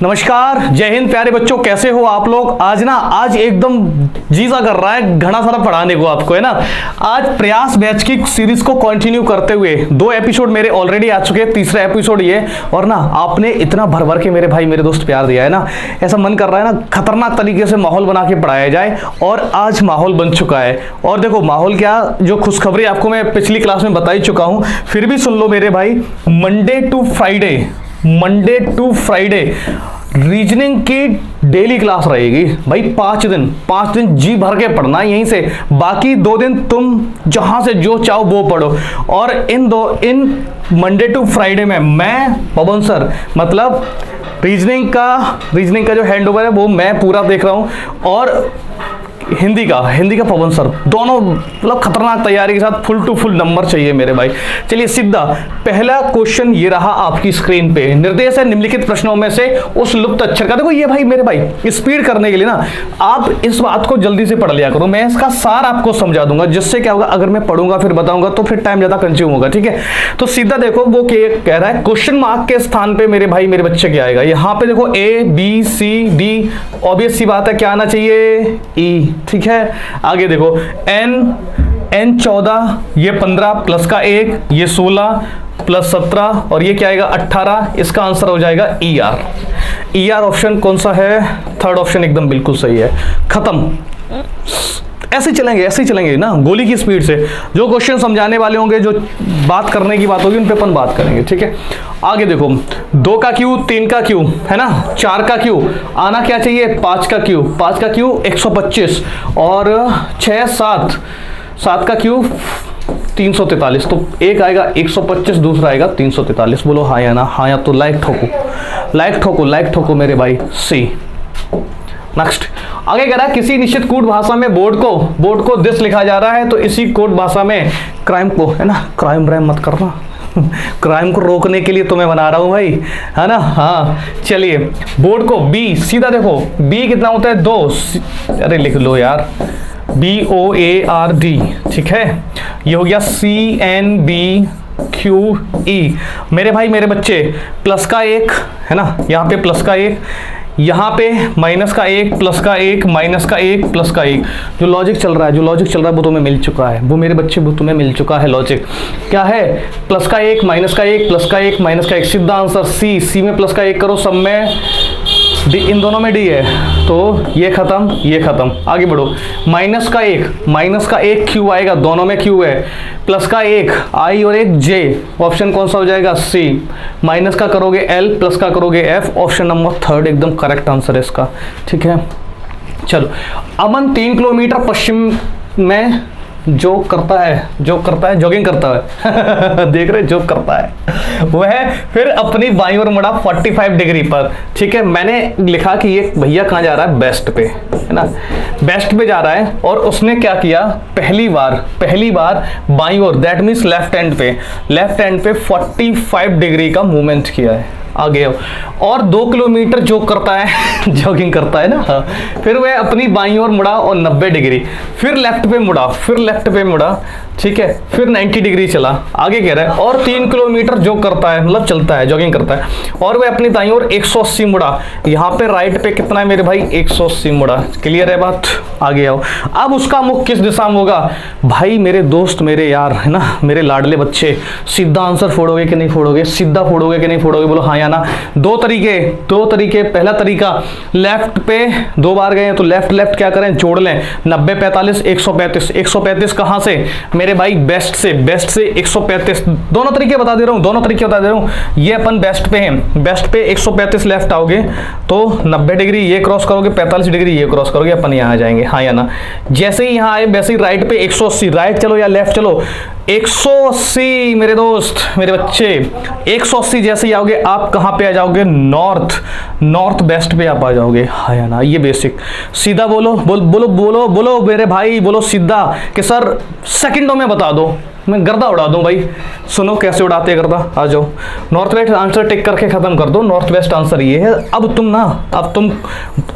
नमस्कार, जय हिंद प्यारे बच्चों, कैसे हो आप लोग। आज एकदम जीजा कर रहा है घना सारा पढ़ाने को आपको, है ना। आज प्रयास बैच की सीरीज को कंटिन्यू करते हुए 2 एपिसोड मेरे ऑलरेडी आ चुके हैं, तीसरा एपिसोड ये। और ना आपने इतना भर भर के मेरे भाई मेरे दोस्त प्यार दिया है ना, ऐसा मन कर रहा है ना खतरनाक तरीके से माहौल बना के पढ़ाया जाए। और आज माहौल बन चुका है। और देखो माहौल क्या, जो खुशखबरी आपको मैं पिछली क्लास में बता ही चुका हूं, फिर भी सुन लो मेरे भाई। मंडे टू फ्राइडे रीजनिंग की डेली क्लास रहेगी भाई। 5 दिन जी भर के पढ़ना है यहीं से। बाकी 2 दिन तुम जहां से जो चाहो वो पढ़ो। और इन मंडे टू फ्राइडे में मैं पवन सर, मतलब रीजनिंग का जो हैंड ओवर है वो मैं पूरा देख रहा हूं। और हिंदी का पवन सर, दोनों मतलब खतरनाक तैयारी के साथ फुल टू फुल नंबर चाहिए मेरे भाई। चलिए सीधा पहला क्वेश्चन ये रहा आपकी स्क्रीन पे। निर्देश है निम्नलिखित प्रश्नों में से उस लुप्त अक्षर का। देखो ये भाई मेरे भाई स्पीड करने के लिए ना आप इस बात को जल्दी से पढ़ लिया करो। मैं इसका सार आपको समझा दूंगा, जिससे क्या होगा, अगर मैं पढ़ूंगा फिर बताऊंगा तो फिर टाइम ज्यादा कंज्यूम होगा, ठीक है। तो सीधा देखो वो कह रहा है, क्वेश्चन मार्क के स्थान पे मेरे भाई मेरे बच्चे क्या आएगा। यहाँ पे देखो ABCD, ऑब्वियस सी बात है क्या आना चाहिए, E, ठीक है। आगे देखो N 14, ये 15 प्लस का 1, ये 16 प्लस 17 और ये क्या आएगा 18। इसका आंसर हो जाएगा ER ऑप्शन कौन सा है, थर्ड ऑप्शन एकदम बिल्कुल सही है। खत्म। ऐसे चलेंगे ना गोली की स्पीड से। जो क्वेश्चन समझाने वाले होंगे, जो बात करने की बात होगी, उन पे अपन बात करेंगे, ठीक है। आगे देखो 2 का क्यू, 3 का क्यू, है ना, 4 का क्यू आना क्या चाहिए 5 का क्यू, 5 का क्यू 125 और 6 7 का क्यू 343। तो एक आएगा 125, दूसरा आएगा 343। बोलो हाँ या ना, हाँ या तो लाइक ठोको मेरे भाई सी। नेक्स्ट आगे कह रहा है, किसी निश्चित कूट भाषा में बोर्ड को दिस लिखा जा रहा है, तो इसी कोड भाषा में क्राइम को, है ना, क्राइम मत करना क्राइम को रोकने के लिए तो मैं बना रहा हूं भाई, है ना। हाँ चलिए, बोर्ड को B, सीधा देखो B कितना होता है 2, अरे लिख लो यार, BOARD, ठीक है। ये हो गया CNBQE। मेरे भाई मेरे बच्चे प्लस का 1, है ना, यहाँ पे प्लस का 1, यहाँ पे माइनस का 1, प्लस का 1, माइनस का 1, प्लस का 1। जो लॉजिक चल रहा है वो तुम्हें मिल चुका है, वो मेरे बच्चे वो तुम्हें मिल चुका है। लॉजिक क्या है, प्लस का 1, माइनस का 1, प्लस का 1, माइनस का 1। सीधा आंसर C में प्लस का 1 करो, सब में D, इन दोनों में D है, तो ये खत्म। आगे बढ़ो, माइनस का 1 Q आएगा, दोनों में Q है। प्लस का 1 I और 1 J, ऑप्शन कौन सा हो जाएगा C। माइनस का करोगे L, प्लस का करोगे F, ऑप्शन नंबर 3 एकदम करेक्ट आंसर है इसका, ठीक है। चलो, अमन 3 किलोमीटर पश्चिम में जॉगिंग करता है देख रहे, जॉग करता है वह फिर अपनी बाईं ओर मुड़ा 45 डिग्री पर, ठीक है। मैंने लिखा कि ये भैया कहाँ जा रहा है, बेस्ट पे, है ना, बेस्ट पे जा रहा है। और उसने क्या किया, पहली बार बाईं ओर, दैट मीन्स लेफ्ट हैंड पे 45 डिग्री का मूवमेंट किया है। आगे और 2 किलोमीटर जॉगिंग करता है ना। हाँ। फिर वह अपनी बाईं ओर मुड़ा और 90 डिग्री, फिर लेफ्ट पे मुड़ा, ठीक है, फिर 90 डिग्री चला। आगे कह रहा है और 3 किलोमीटर जॉग करता है, मतलब चलता है, जॉगिंग करता है, और वह अपनी दाईं ओर 180 मुड़ा। यहाँ पे राइट पे कितना है मेरे भाई 180 मुड़ा। क्लियर है बात, आगे आओ। अब उसका मुख किस दिशा में होगा भाई, मेरे दोस्त, मेरे यार, है ना, मेरे लाडले बच्चे, सीधा आंसर फोड़ोगे कि नहीं फोड़ोगे, सीधा फोड़ोगे कि नहीं फोड़ोगे, बोलो हाँ या ना। दो तरीके। पहला तरीका, लेफ्ट पे 2 बार गए तो लेफ्ट क्या करें, जोड़ लें, 90 45 135 कहां से मेरे भाई, बेस्ट से 135। दोनों तरीके बता दे रहा हूं। ये अपन बेस्ट पे 135 लेफ्ट आओगे तो 90 डिग्री ये क्रॉस करोगे, 45 डिग्री ये क्रॉस करोगे, अपन यहां आ जाएंगे, हाँ या ना। जैसे ही यहां आए वैसे ही राइट पे 180, राइट चलो या लेफ्ट चलो, 180 मेरे दोस्त, मेरे बच्चे, 180 जैसे ही आओगे आप कहां पे आ जाओगे, नॉर्थ वेस्ट पे आप आ जाओगे, हाँ या ना। ये बेसिक, सीधा बोलो मेरे भाई, बोलो सीधा कि सर सेकंडों में बता दो, मैं गर्दा उड़ा दूं भाई। सुनो कैसे उड़ाते गर्दा, आ जाओ। नॉर्थ वेस्ट आंसर टिक करके खत्म कर दो, नॉर्थ वेस्ट आंसर ये है। अब तुम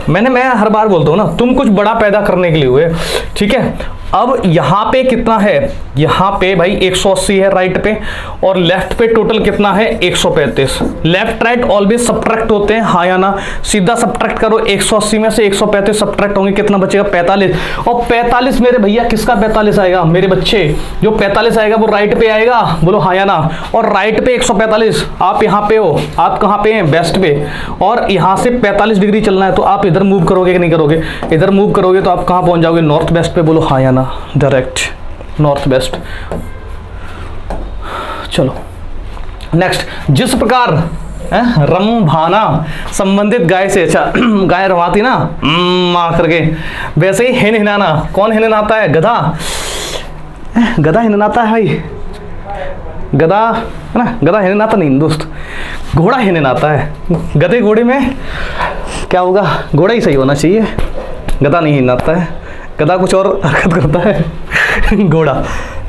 मैं हर बार बोलता हूँ ना, तुम कुछ बड़ा पैदा करने के लिए हुए, ठीक है। अब यहाँ पे कितना है, यहाँ पे भाई 180 है राइट पे, और लेफ्ट पे टोटल कितना है 135। लेफ्ट राइट ऑलवेज सब्ट्रैक्ट होते हैं, हाँ या ना, सीधा सब्ट्रैक्ट करो, 180 में से 135 सब्ट्रैक्ट होंगे, कितना बचेगा 45। और 45 मेरे भैया किसका 45 आएगा मेरे बच्चे, जो 45 आएगा वो राइट पे आएगा, बोलो हाँ या ना। और राइट पे 145, आप यहाँ पे हो, आप कहाँ पे हैं वेस्ट पे, और यहाँ से 45 डिग्री चलना है, तो आप इधर मूव करोगे कि नहीं करोगे, इधर मूव करोगे तो आप कहाँ पहुँच जाओगे, नॉर्थ वेस्ट पे, बोलो हाँ या ना, डायरेक्ट नॉर्थ वेस्ट। चलो नेक्स्ट, जिस प्रकार रंभाना संबंधित गाय से, अच्छा गाय रवाती ना मार करके, वैसे ही हिन हिनाना, कौन हिननाता है, गधा, गधा हिननाता है भाई, गधा है ना, गधा हिननाता नहीं दोस्त, घोड़ा हिननाता है। गधे घोड़े में क्या होगा, घोड़ा ही सही होना चाहिए, गधा नहीं हिननाता है, गधा कुछ और हरकत करता है घोड़ा।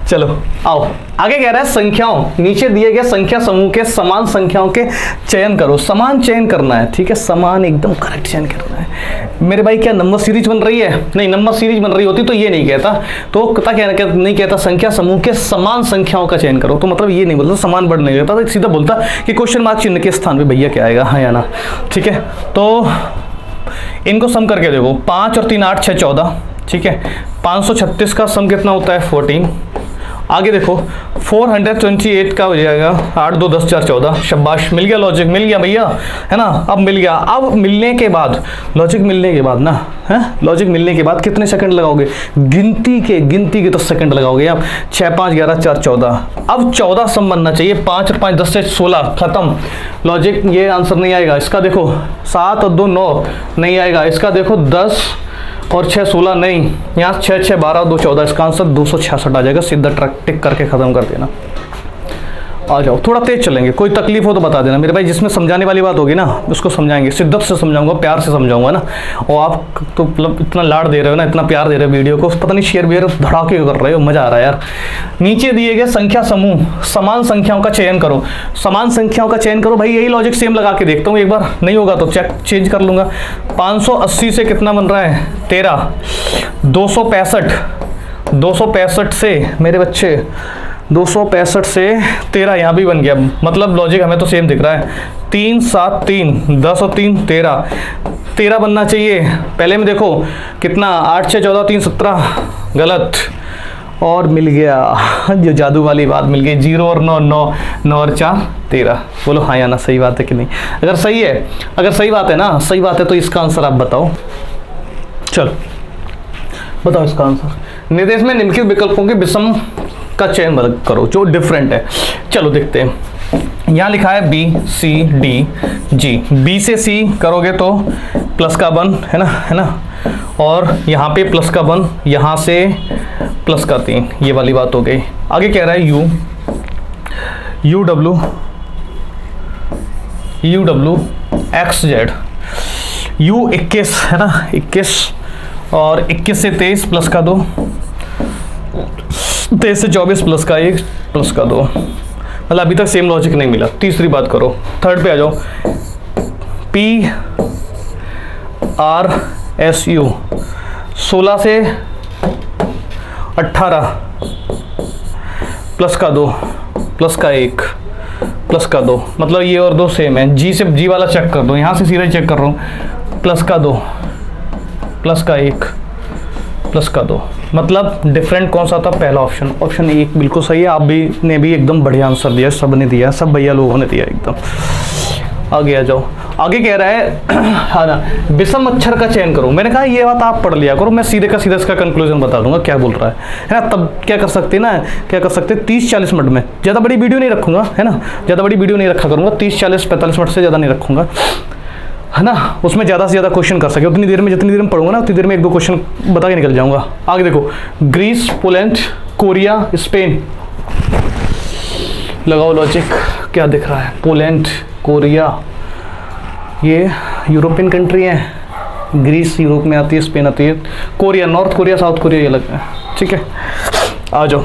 चलो आओ आगे, कह रहा है संख्याओं, नीचे दिए गए संख्या समूह के समान संख्याओं के चयन करो। समान चयन करना है, ठीक है, समान एकदम करेक्ट चयन करना है। मेरे भाई क्या नंबर सीरीज बन रही है, नहीं नंबर सीरीज बन रही होती तो ये नहीं कहता, तो पता क्या नहीं कहता, संख्या समूह के समान संख्याओं का चयन करो, तो मतलब ये नहीं बोलता समान बढ़ नहीं देता, तो सीधा बोलता कि क्वेश्चन मार्क चिन्ह के स्थान पे भैया क्या आएगा, हाँ या ना, ठीक है। तो इनको सम करके देखो, 5 और 3 8 6 14, ठीक है, 536 का सम कितना होता है 14। आगे देखो 428 का हो जाएगा 8 2 10 4 14, शाबाश, मिल गया लॉजिक, मिल गया भैया, है ना, अब मिल गया। अब मिलने के बाद, लॉजिक मिलने के बाद ना, है लॉजिक मिलने के बाद कितने सेकंड लगाओगे, गिनती के 10 सेकंड लगाओगे आप, 6 5 11 4 14। अब 14 सम बनना चाहिए, 5 और 5 10 से 16, खत्म लॉजिक, ये आंसर नहीं आएगा। इसका देखो 7 और 2 9 नहीं आएगा, इसका देखो 10 और 6 16 नहीं, यहाँ 6 6 12 2 14, इसका आंसर 266 आ जाएगा, सीधा ट्रक टिक करके खत्म कर देना। आ जाओ, थोड़ा तेज चलेंगे, कोई तकलीफ हो तो बता देना मेरे भाई, जिसमें समझाने वाली बात होगी ना उसको समझाएंगे, शिद्दत से समझाऊंगा, प्यार से समझाऊंगा ना। और आप तो मतलब इतना लाड दे रहे हो ना, इतना प्यार दे रहे हो वीडियो को, पता नहीं शेयर वेयर धड़ाके कर रहे हो, मजा आ रहा है यार। नीचे दिए गए संख्या समूह समान संख्याओं का चयन करो, समान संख्याओं का चयन करो भाई, यही लॉजिक सेम लगा के देखता हूँ एक बार, नहीं होगा तो चेक चेंज कर लूंगा। 580 से कितना बन रहा है 13, 265 से मेरे बच्चे 265 से 13 यहाँ भी बन गया, मतलब लॉजिक हमें तो सेम दिख रहा है। 3 7 3 10 और 3 13 बनना चाहिए। पहले में देखो कितना 8 6 14 3 17, गलत, और मिल गया जो जादू वाली बात मिल गई, 0 और 9 9 9 और 4 13। बोलो हाँ या ना, सही बात है कि नहीं। अगर सही है, अगर सही बात है ना, सही बात है तो इसका आंसर आप बताओ। चलो बताओ इसका आंसर। निर्देश में निम्नलिखित विकल्पों के विषम का चयन करो जो डिफरेंट है। चलो देखते हैं, यहाँ लिखा है B C D G, B से C करोगे तो प्लस का 1 है ना, और यहाँ पे प्लस का 1, यहाँ से प्लस का 3, ये वाली बात हो गई। आगे कह रहा है U W X Z, U 21 है ना, 21, और 21 से 23 प्लस का 2, 23 से 24 प्लस का 1 प्लस का 2, मतलब अभी तक सेम लॉजिक नहीं मिला। तीसरी बात करो, थर्ड पे आ जाओ, P R S U 16 से 18 प्लस का 2 प्लस का 1 प्लस का 2, मतलब ये और 2 सेम है। G से G वाला चेक कर दो, यहाँ से सीधा चेक कर रहा हूँ, प्लस का 2 प्लस का 1 प्लस का 2, मतलब डिफरेंट कौन सा था, पहला ऑप्शन, ऑप्शन 1 बिल्कुल सही है। आप भी ने भी एकदम बढ़िया आंसर दिया, सब ने दिया, सब भैया लोगों ने दिया एकदम। आगे आ जाओ, आगे कह रहा है हाँ ना, विषम अक्षर का चयन करो। मैंने कहा ये बात आप पढ़ लिया करो, मैं सीधे का सीधा इसका कंक्लूजन बता दूंगा क्या बोल रहा है ना। तब क्या कर सकते ना, क्या कर सकते 30-40 मिनट में, ज़्यादा बड़ी वीडियो नहीं रखूँगा है ना, ज़्यादा बड़ी वीडियो नहीं रखा करूँगा, 30-40-45 मिनट से ज़्यादा नहीं रखूँगा है ना, उसमें ज़्यादा से ज़्यादा क्वेश्चन कर सके उतनी देर में, जितनी देर में पढ़ूंगा ना उतनी देर में 1-2 क्वेश्चन बता के निकल जाऊंगा। आगे देखो, ग्रीस, पोलैंड, कोरिया, स्पेन, लगाओ लॉजिक, क्या दिख रहा है, पोलैंड, कोरिया, ये यूरोपियन कंट्री है, ग्रीस यूरोप में आती है, स्पेन आती है, Korea north Korea, south Korea ये लगता है, ठीक है। आ जाओ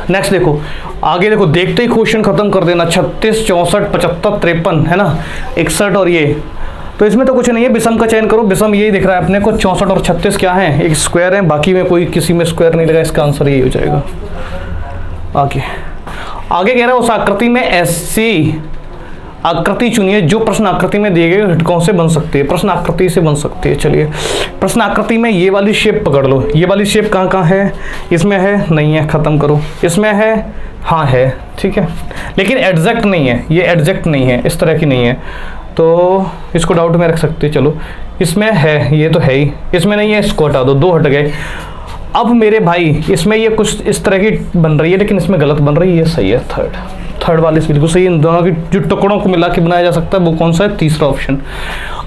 नेक्स्ट देखो, आगे देखो, देखते ही क्वेश्चन खत्म कर देना। 36 64 75 53 है ना, 61 और ये तो इसमें तो कुछ नहीं है, विषम का चयन करो। विषम यही दिख रहा है अपने को, 64 और 36 क्या है, एक स्क्वायर है, बाकी में कोई किसी में स्क्वायर नहीं लगा, इसका आंसर यही हो जाएगा। आगे कह रहा है उस आकृति में ऐसी आकृति चुनिए जो प्रश्न आकृति में दिए गए घटकों से बन सकती है। प्रश्न आकृति से बन सकती है। चलिए प्रश्न आकृति में ये वाली शेप पकड़ लो। ये वाली शेप कहाँ कहाँ है, इसमें है, नहीं है, खत्म करो। इसमें है, हाँ है, ठीक है, लेकिन एग्जैक्ट नहीं है, ये एग्जैक्ट नहीं है, इस तरह की नहीं है, तो इसको डाउट में रख सकते हैं। चलो इसमें है, ये तो है ही, इसमें नहीं है, इसको हटा दो, 2 हट गए। अब मेरे भाई इसमें ये कुछ इस तरह की बन रही है, लेकिन इसमें गलत बन रही है, ये सही है, थर्ड वाले से बिल्कुल सही। इन दोनों की जो टुकड़ों को मिला के बनाया जा सकता है वो कौन सा है, तीसरा ऑप्शन।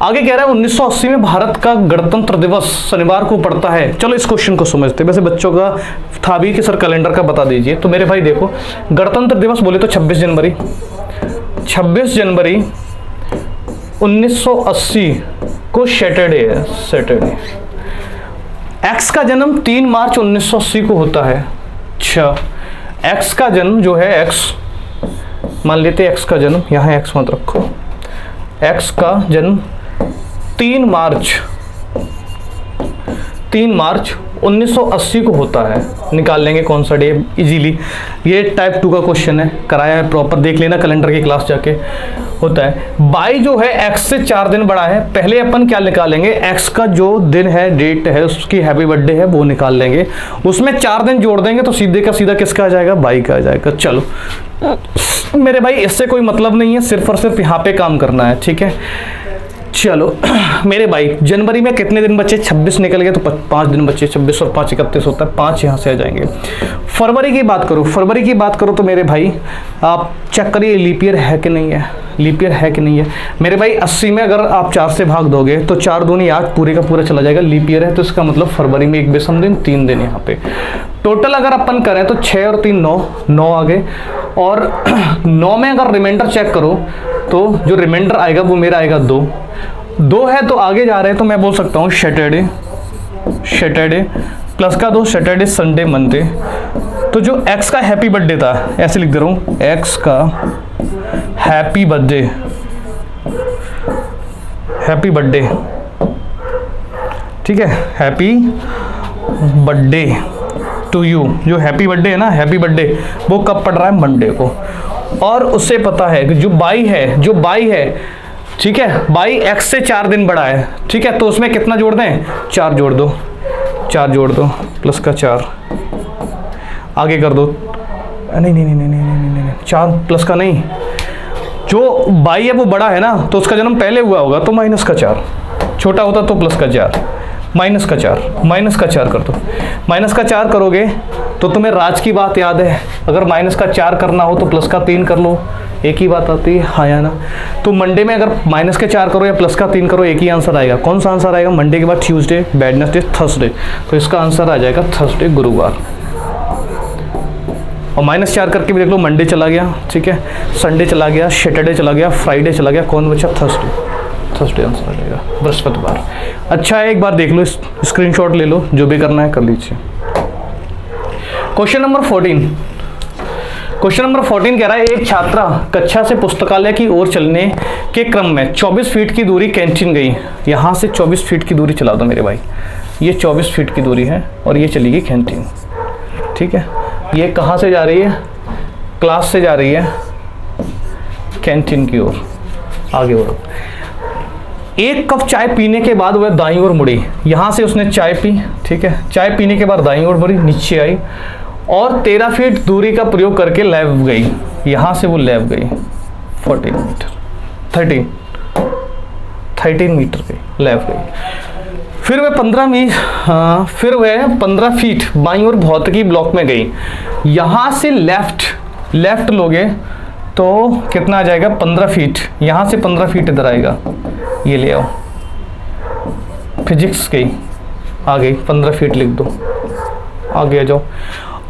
आगे कह रहा है 1980 में भारत का गणतंत्र दिवस शनिवार को पड़ता है। चलो इस क्वेश्चन को समझते हैं। वैसे बच्चों का था भी कि सर कैलेंडर का बता दीजिए, तो मेरे भाई देखो गणतंत्र दिवस बोले तो 26 जनवरी 1980 को सैटरडे है, सैटरडे। एक्स का जन्म 3 मार्च 1980 को होता है। अच्छा, एक्स का जन्म जो है, एक्स मान लेते हैं, एक्स का जन्म, यहाँ एक्स मत रखो, एक्स का जन्म 3 मार्च 1980 को होता है। निकाल लेंगे कौन सा डे इजीली। ये टाइप 2 का क्वेश्चन है, कराया है प्रॉपर, देख लेना कैलेंडर की क्लास जाके, होता है। बाई जो है एक्स से 4 दिन बड़ा है। पहले अपन क्या निकालेंगे, एक्स का जो दिन है, डेट है, उसकी हैप्पी बर्थडे है, वो निकाल लेंगे, उसमें 4 दिन जोड़ देंगे तो सीधे का सीधा किसका आ जाएगा, बाई का आ जाएगा। चलो मेरे भाई इससे कोई मतलब नहीं है, सिर्फ और सिर्फ यहाँ पे काम करना है, ठीक है। चलो मेरे भाई जनवरी में कितने दिन बचे, 26 निकल गए तो 5 दिन बचे, 26 और 5 31 होता है, 5 यहाँ से आ जाएंगे। फरवरी की बात करो, फरवरी की बात करो तो मेरे भाई आप चेक करिए लीप ईयर है कि नहीं है, लीप ईयर है कि नहीं है। मेरे भाई 80 में अगर आप 4 से भाग दोगे तो 4 दूनी 8, पूरे का पूरा चला जाएगा, लीप ईयर है, तो इसका मतलब फरवरी में 1 विषम दिन, 3 दिन यहाँ पे। टोटल अगर अपन करें तो 6 और 3 9 आ गए, और 9 में अगर रिमाइंडर चेक करो तो जो रिमाइंडर आएगा वो मेरा आएगा 2 है, तो आगे जा रहे हैं तो मैं बोल सकता हूँ सैटरडे प्लस का 2, सैटरडे संडे मंडे। तो जो एक्स का हैप्पी बर्थडे था, ऐसे लिख दे रहा हूँ, एक्स का हैप्पी बर्थडे, ठीक है, हैप्पी बर्थडे टू यू। जो हैप्पी बर्थडे है ना, हैप्पी बर्थडे, वो कब पड़ रहा है, मंडे को। और उससे पता है कि जो बाई है, ठीक है, बाई एक्स से 4 दिन बड़ा है, ठीक है, तो उसमें कितना जोड़ दें, 4 जोड़ दो, प्लस का 4 आगे कर दो, नहीं 4 प्लस का नहीं, जो बाई है वो बड़ा है ना, तो उसका जन्म पहले हुआ होगा तो माइनस का 4, छोटा होता तो प्लस का 4, माइनस का 4 कर दो। माइनस का 4 करोगे तो तुम्हें राज की बात याद है, अगर माइनस का 4 करना हो तो प्लस का 3 कर लो, एक ही बात आती है, हाँ या ना। तो मंडे में अगर माइनस के 4 करो या प्लस का 3 करो, एक ही आंसर आएगा। कौन सा आंसर आएगा, मंडे के बाद ट्यूसडे, वेडनेसडे, थर्सडे, तो इसका आंसर आ जाएगा थर्सडे, गुरुवार। और -4 करके भी देख लो, मंडे चला गया, ठीक है, संडे चला गया, सैटरडे चला गया, फ्राइडे चला गया, कौन बचा, थर्सडे आंसर आ जाएगा, बृहस्पतिवार। अच्छा है, एक बार देख लो, स्क्रीनशॉट ले लो, जो भी करना है कर लीजिए। क्वेश्चन नंबर 14 कह रहा है, एक छात्रा कक्षा से पुस्तकालय की ओर चलने के क्रम में 24 फीट की दूरी कैंटीन गई। यहाँ से 24 फीट की दूरी चला दो मेरे भाई, ये 24 फीट की दूरी है और ये चली गई कैंटीन, ठीक है। ये कहाँ से जा रही है, क्लास से जा रही है कैंटीन की ओर, आगे बढ़ो। एक कप चाय पीने के बाद वह दाईं ओर मुड़ी, यहाँ से उसने चाय पी, ठीक है, चाय पीने के बाद दाईं ओर मुड़ी, नीचे आई और 13 फीट दूरी का प्रयोग करके लैब गई। यहाँ से वो लैब गई 13 मीटर गई, लैब गई। फिर वह 15 फीट बाईं ओर भौतिकी ब्लॉक में गई। यहाँ से लेफ्ट लोगे तो कितना आ जाएगा, 15 फीट, यहाँ से 15 फीट इधर आएगा, ये ले आओ, फिजिक्स गई, आ गई, 15 फीट लिख दो, आगे आ जाओ।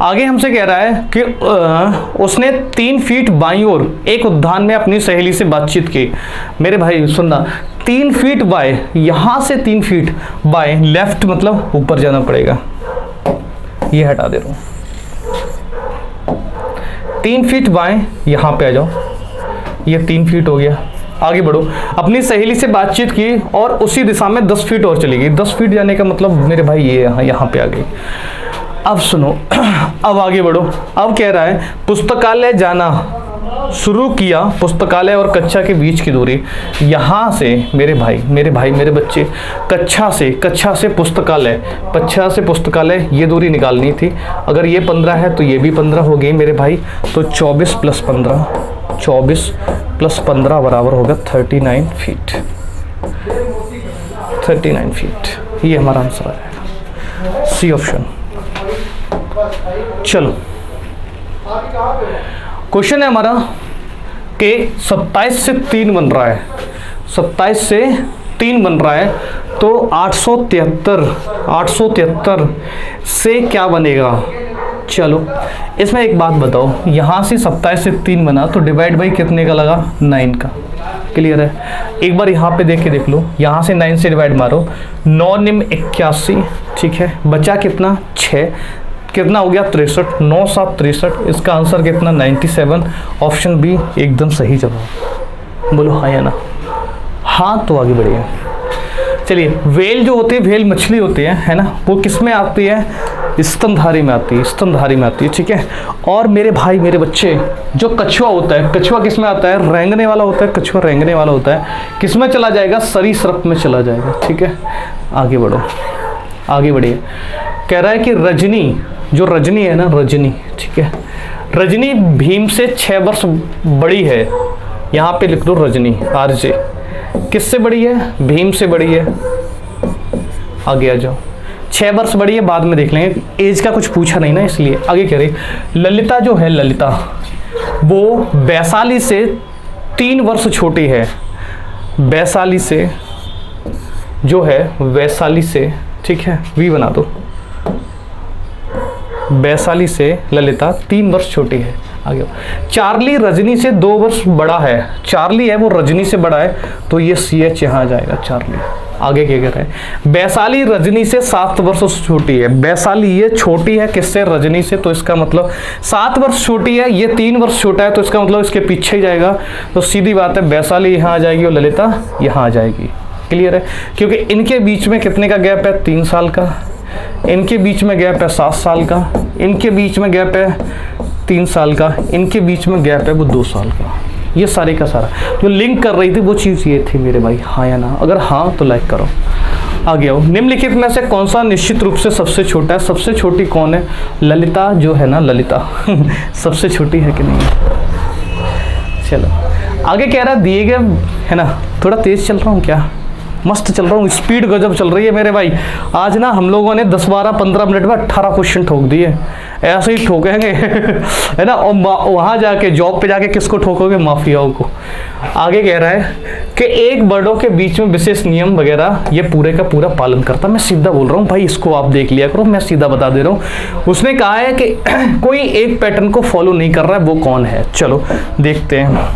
आगे हमसे कह रहा है कि उसने 3 फीट बाईं ओर एक उद्यान में अपनी सहेली से बातचीत की। मेरे भाई सुनना, 3 फीट बाय, यहाँ से 3 फीट बाय, लेफ्ट मतलब ऊपर जाना पड़ेगा, ये हटा दे रहा हूँ, 3 फीट बाय, यहाँ पे आ जाओ, ये 3 फीट हो गया, आगे बढ़ो। अपनी सहेली से बातचीत की और उसी दिशा में 10 फीट और चली गई। 10 फीट जाने का मतलब मेरे भाई ये यहाँ पे आ गई। अब सुनो, अब आगे बढ़ो। अब कह रहा है पुस्तकालय जाना शुरू किया। पुस्तकालय और कक्षा के बीच की दूरी, यहाँ से मेरे भाई मेरे बच्चे, कक्षा से पुस्तकालय ये दूरी निकालनी थी। अगर ये 15 है तो ये भी 15 हो गई मेरे भाई। तो 24 + 15 बराबर होगा 39 फीट। 39 फीट ये हमारा आंसर आएगा, सी ऑप्शन। चलो क्वेश्चन है हमारा कि 27 से 3 बन रहा है, 27 से 3 बन रहा है, तो 873 से क्या बनेगा। चलो इसमें एक बात बताओ, यहाँ से 27 से 3 बना तो डिवाइड बाई कितने का लगा, 9 का। क्लियर है। एक बार यहाँ पे देख के देख लो, यहाँ से 9 से डिवाइड मारो, 9 निम 81, ठीक है, बचा कितना 6, कितना हो गया 63, 9 7 63। इसका आंसर कितना 97। ऑप्शन बी एकदम सही जवाब। बोलो हाँ या ना। हाँ तो आगे बढ़िए। चलिए वेल जो होते हैं, वेल मछली होती है ना, वो किस में आती है, स्तनधारी में आती है, स्तनधारी में आती है, ठीक है। और मेरे भाई मेरे बच्चे, जो कछुआ होता है, कछुआ किस में आता है, रेंगने वाला होता है, कछुआ रेंगने वाला होता है, किस में चला जाएगा, सरीसृप में चला जाएगा, ठीक है। आगे बढ़ो, आगे बढ़िए। कह रहा है कि रजनी, जो रजनी है ना, रजनी, ठीक है, रजनी भीम से 6 वर्ष बड़ी है। यहाँ पे लिख दो रजनी, आरजे किससे बड़ी है, भीम से बड़ी है। आगे आ जाओ, 6 वर्ष बड़ी है, बाद में देख लेंगे, एज का कुछ पूछा नहीं ना इसलिए। आगे कह रही ललिता जो है, ललिता वो वैशाली से 3 वर्ष छोटी है। वैशाली से जो है, वैशाली से, ठीक है, वी बना दो, वैशाली से ललिता 3 वर्ष छोटी है। आगे चार्ली रजनी से 2 वर्ष बड़ा है। चार्ली है वो रजनी से बड़ा है, तो ये CH यहाँ आ जाएगा, चार्ली। आगे क्या कह रहे हैं, वैशाली रजनी से 7 वर्ष छोटी है। वैशाली ये छोटी है किससे, रजनी से, तो इसका मतलब 7 वर्ष छोटी है, ये 3 वर्ष छोटा है, तो इसका मतलब इसके पीछे ही जाएगा। तो सीधी बात है, वैशाली यहाँ आ जाएगी और ललिता यहाँ आ जाएगी। क्लियर है, क्योंकि इनके बीच में कितने का गैप है, 3 साल का, इनके बीच में गैप है 7 साल का, इनके बीच में गैप है 3 साल का, इनके बीच में गैप है वो 2 साल का। ये सारे का सारा जो लिंक कर रही थी वो चीज़ ये थी मेरे भाई, हाँ या ना। अगर हाँ तो लाइक करो। आगे आओ, निम्नलिखित में से कौन सा निश्चित रूप से सबसे छोटा है। सबसे छोटी कौन है, ललिता जो है ना, ललिता सबसे छोटी है कि नहीं। चलो आगे कह रहा है, दिए गए है ना, थोड़ा तेज चल रहा हूँ क्या, मस्त चल रहा हूँ, स्पीड गजब चल रही है मेरे भाई। आज ना हम लोगों ने 10 12 15 मिनट में 18 क्वेश्चन ठोक दिए, ऐसे ही ठोकेंगे है ना। और वहाँ जाके जॉब पे जाके किसको ठोकोगे, माफियाओं को। आगे कह रहा है कि एक बर्डों के बीच में विशेष नियम वगैरह ये पूरे का पूरा पालन करता। मैं सीधा बोल रहा हूँ भाई, इसको आप देख लिया करो, मैं सीधा बता दे रहा हूँ। उसने कहा है कि कोई एक पैटर्न को फॉलो नहीं कर रहा है, वो कौन है। चलो देखते हैं।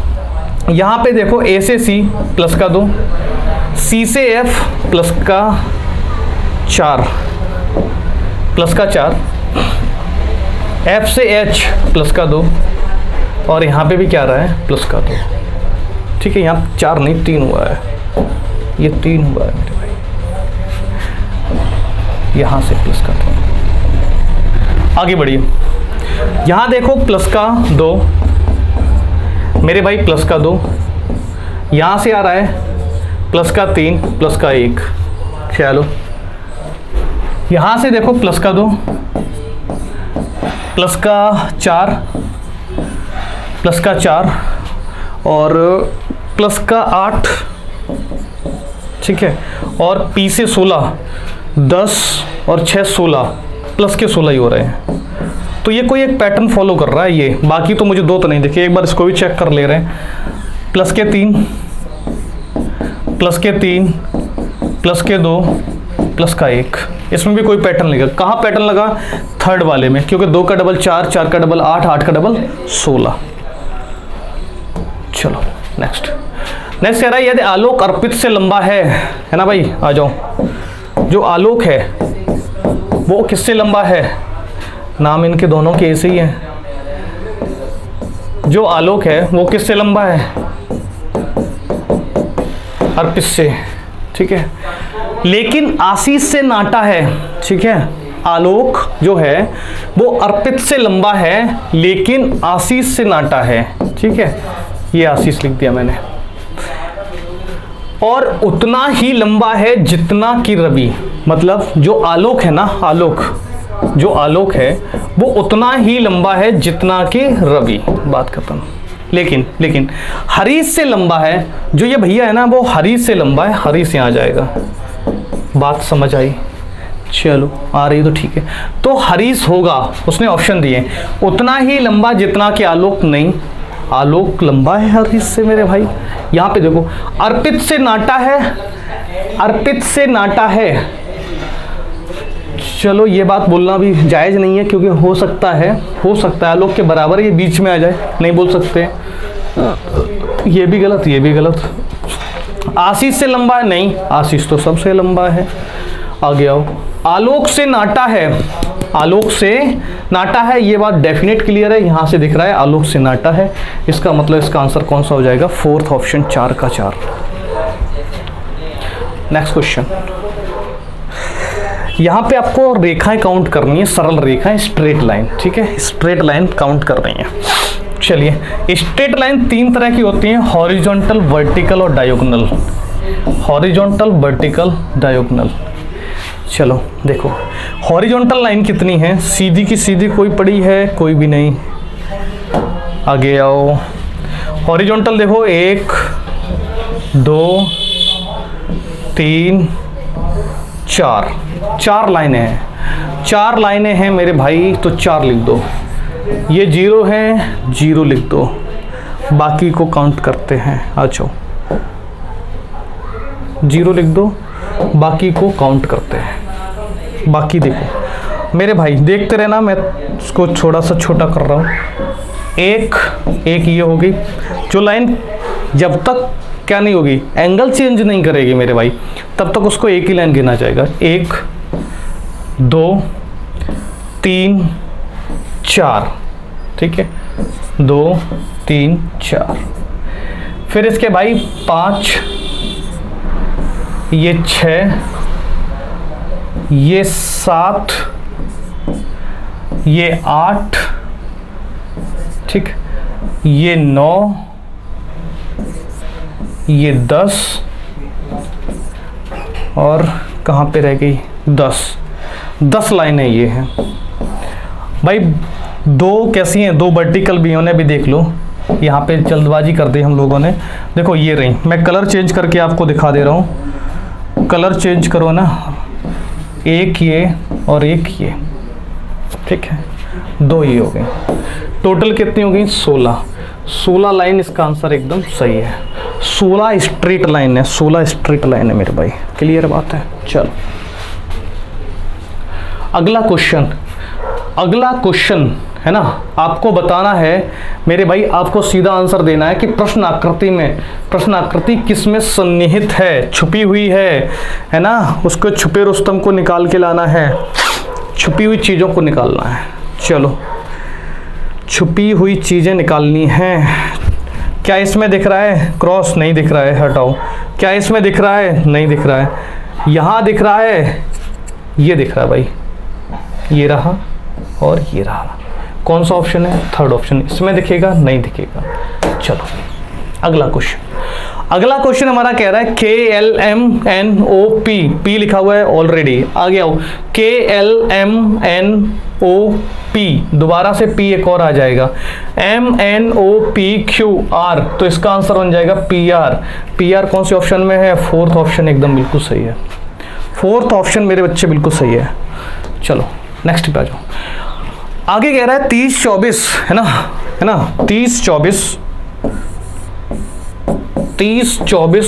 यहाँ पे देखो, A से C प्लस का 2, C से F प्लस का 4, F से H प्लस का 2, और यहाँ पे भी क्या रहा है, प्लस का 2, ठीक है। यहाँ 4 नहीं 3 हुआ है, ये 3 हुआ है मेरे भाई, यहाँ से प्लस का 2। आगे बढ़िए, यहाँ देखो प्लस का 2 मेरे भाई, प्लस का 2, यहाँ से आ रहा है प्लस का 3 प्लस का 1। चलो यहाँ से देखो प्लस का 2 प्लस का 4 प्लस का 4 और प्लस का 8, ठीक है। और P से 16, 10 और 6 16, प्लस के 16 ही हो रहे हैं। तो ये कोई एक पैटर्न फॉलो कर रहा है ये, बाकी तो मुझे 2 तो नहीं दिखे। एक बार इसको भी चेक कर ले रहे हैं। प्लस के 3 प्लस के 3 प्लस के 2 प्लस का 1, इसमें भी कोई पैटर्न लगा। कहाँ पैटर्न लगा, थर्ड वाले में, क्योंकि 2 का डबल 4, 4 का डबल 8, 8 का डबल 16। चलो नेक्स्ट कह रहा है, यदि आलोक अर्पित से लंबा है ना भाई, आ जाओ। जो आलोक है वो किससे लंबा है, नाम इनके दोनों के ऐसे ही है। जो आलोक है वो किससे लंबा है, अर्पित से, ठीक है, लेकिन आशीष से नाटा है, ठीक है, आलोक जो है वो अर्पित से लंबा है लेकिन आशीष से नाटा है, ठीक है, ये आशीष लिख दिया मैंने, और उतना ही लंबा है जितना कि रवि, मतलब जो आलोक है ना, आलोक जो आलोक है वो उतना ही लंबा है जितना कि रवि, बात खत्म। लेकिन हरीश से लंबा है, जो ये भैया है ना वो हरीश से लंबा है, हरीश यहाँ जाएगा, बात समझ आई, चलो आ रही तो ठीक है। तो हरीश होगा, उसने ऑप्शन दिए, उतना ही लंबा जितना कि आलोक, नहीं आलोक लंबा है हरीश से मेरे भाई। यहाँ पे देखो अर्पित से नाटा है, अर्पित से नाटा है, चलो ये बात बोलना भी जायज़ नहीं है क्योंकि हो सकता है आलोक के बराबर ये बीच में आ जाए, नहीं बोल सकते, ये भी गलत, ये भी गलत। आशीष से लंबा है, नहीं आशीष तो सबसे लंबा है, आगे आओ। आलोक से नाटा है, आलोक से नाटा है, ये बात डेफिनेट क्लियर है, यहाँ से दिख रहा है आलोक से नाटा है, इसका मतलब इसका आंसर कौन सा हो जाएगा, फोर्थ ऑप्शन, 4 का 4। नेक्स्ट क्वेश्चन, यहाँ पे आपको रेखाएं काउंट करनी है, सरल रेखाएं, स्ट्रेट लाइन, ठीक है, स्ट्रेट लाइन काउंट कर रही है। चलिए स्ट्रेट लाइन 3 तरह की होती हैं, हॉरिजॉन्टल, वर्टिकल और डायगोनल, हॉरिजॉन्टल, वर्टिकल, डायगोनल। चलो देखो हॉरिजॉन्टल लाइन कितनी है, सीधी की सीधी कोई पड़ी है, कोई भी नहीं, आगे आओ। हॉरिजॉन्टल देखो 1 2 3 4 लाइनें हैं, 4 लाइनें हैं मेरे भाई, तो 4 लिख दो, ये 0 है, 0 लिख दो, बाकी को काउंट करते हैं, आ जाओ 0 लिख दो, बाकी को काउंट करते हैं। बाकी देखो मेरे भाई देखते रहना, मैं इसको थोड़ा सा छोटा कर रहा हूँ। एक ये होगी, जो लाइन जब तक क्या नहीं होगी, एंगल चेंज नहीं करेगी मेरे भाई, तब तक उसको एक ही लाइन गिना जाएगा। 1 2 3 4, ठीक है, 2 3 4, फिर इसके भाई 5, ये 6, ये 7, ये 8, ठीक, ये 9, ये 10, और कहाँ पे रह गई 10 लाइनें ये हैं भाई। 2 कैसी हैं, 2 वर्टिकल भी, उन्हें भी देख लो, यहाँ पे जल्दबाजी कर दी हम लोगों ने। देखो ये रही, मैं कलर चेंज करके आपको दिखा दे रहा हूँ, कलर चेंज करो ना, एक ये और एक ये, ठीक है, 2 ये हो गए, टोटल कितनी हो गई 16 लाइन, इसका आंसर एकदम सही है, 16 स्ट्रेट लाइन है, 16 स्ट्रेट लाइन है मेरे भाई, क्लियर बात है। चलो अगला क्वेश्चन है ना, आपको बताना है मेरे भाई, आपको सीधा आंसर देना है कि प्रश्न आकृति किस में सन्निहित है, छुपी हुई है ना, उसको छुपे रुस्तम को निकाल के लाना है, छुपी हुई चीज़ों को निकालना है। चलो छुपी हुई चीज़ें निकालनी हैं। क्या इसमें दिख रहा है क्रॉस, नहीं दिख रहा है, हटाओ। क्या इसमें दिख रहा है, नहीं दिख रहा है। यहाँ दिख रहा है, ये दिख रहा है भाई, ये रहा और ये रहा, कौन सा ऑप्शन है, थर्ड ऑप्शन, इसमें दिखेगा, नहीं दिखेगा। चलो अगला क्वेश्चन हमारा कह रहा है KLMNOP, P लिखा हुआ है ऑलरेडी, आगे आओ, KLMNOP, दोबारा से P एक और आ जाएगा, MNOPQR, तो इसका आंसर बन जाएगा PR कौन से ऑप्शन में है, फोर्थ ऑप्शन, एकदम बिल्कुल सही है, फोर्थ ऑप्शन मेरे बच्चे बिल्कुल सही है। चलो नेक्स्ट पे आ जाओ। आगे कह रहा है 30-24 है ना 30-24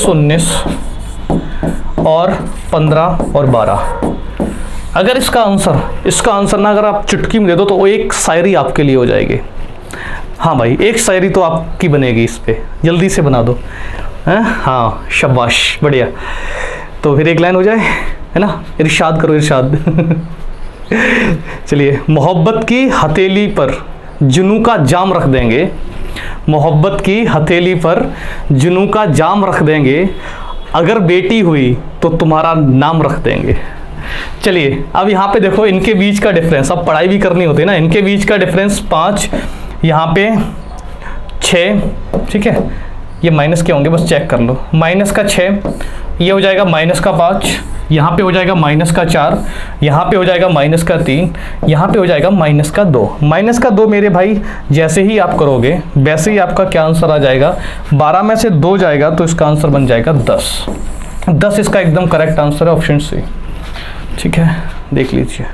19 और 15 और 12। अगर इसका आंसर ना अगर आप चुटकी में दे दो तो एक शायरी आपके लिए हो जाएगी। हाँ भाई, एक शायरी तो आपकी बनेगी इस पे, जल्दी से बना दो। हाँ शाबाश, बढ़िया। तो फिर एक लाइन हो जाए, है ना, इरशाद करो, इरशाद। चलिए, मोहब्बत की हथेली पर जुनू का जाम रख देंगे, मोहब्बत की हथेली पर जुनू का जाम रख देंगे, अगर बेटी हुई तो तुम्हारा नाम रख देंगे। चलिए अब यहाँ पे देखो इनके बीच का डिफरेंस, अब पढ़ाई भी करनी होती है ना, इनके बीच का डिफरेंस 5, यहाँ पे 6, ठीक है, ये माइनस के होंगे बस चेक कर लो, माइनस का 6, ये हो जाएगा माइनस का 5, यहाँ पे हो जाएगा माइनस का 4, यहाँ पे हो जाएगा माइनस का 3, यहाँ पे हो जाएगा माइनस का 2। माइनस का 2 मेरे भाई जैसे ही आप करोगे वैसे ही आपका क्या आंसर आ जाएगा, 12 में से 2 जाएगा तो इसका आंसर बन जाएगा 10। 10 इसका एकदम करेक्ट आंसर है, ऑप्शन सी। ठीक है, देख लीजिए।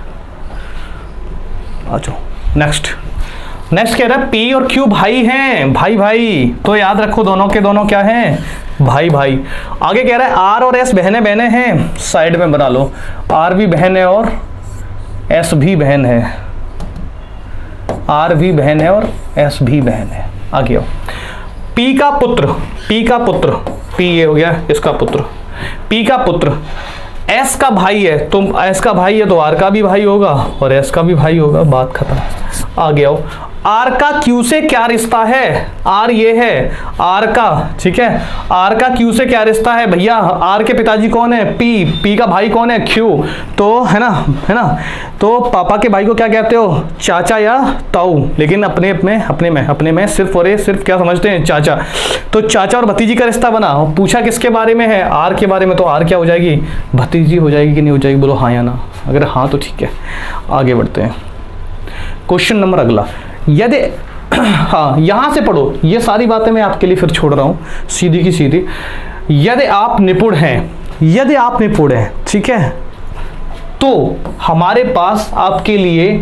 आ जाओ नेक्स्ट कह रहा है P और Q भाई हैं, भाई तो याद रखो दोनों के दोनों क्या हैं, भाई। आगे कह रहा है R और S बहने हैं, साइड में बना लो, R भी बहन है और S भी बहन है, R भी बहन है और S भी बहन है। आगे आओ, P का पुत्र, P ये हो गया इसका पुत्र, P का पुत्र S का भाई है, तो S का भाई है तो R का भी भाई होगा और S का भी भाई होगा, बात खत्म। आगे आओ, R का Q से क्या रिश्ता है, R ये है R का, ठीक है, R का Q से क्या रिश्ता है भैया, R के पिताजी कौन है, P का भाई कौन है, Q, तो है ना, तो पापा के भाई को क्या कहते हो, चाचा या ताऊ, लेकिन अपने में सिर्फ और सिर्फ क्या समझते हैं, चाचा। तो चाचा और भतीजी का रिश्ता बना, पूछा किसके बारे में है, R के बारे में, तो R क्या हो जाएगी, भतीजी हो जाएगी कि नहीं हो जाएगी, बोलो हाँ या ना, अगर हाँ तो ठीक है। आगे बढ़ते हैं, क्वेश्चन नंबर अगला, यदि हाँ यहाँ से पढ़ो, ये सारी बातें मैं आपके लिए फिर छोड़ रहा हूँ सीधी की सीधी। यदि आप निपुण हैं, ठीक है, तो हमारे पास आपके लिए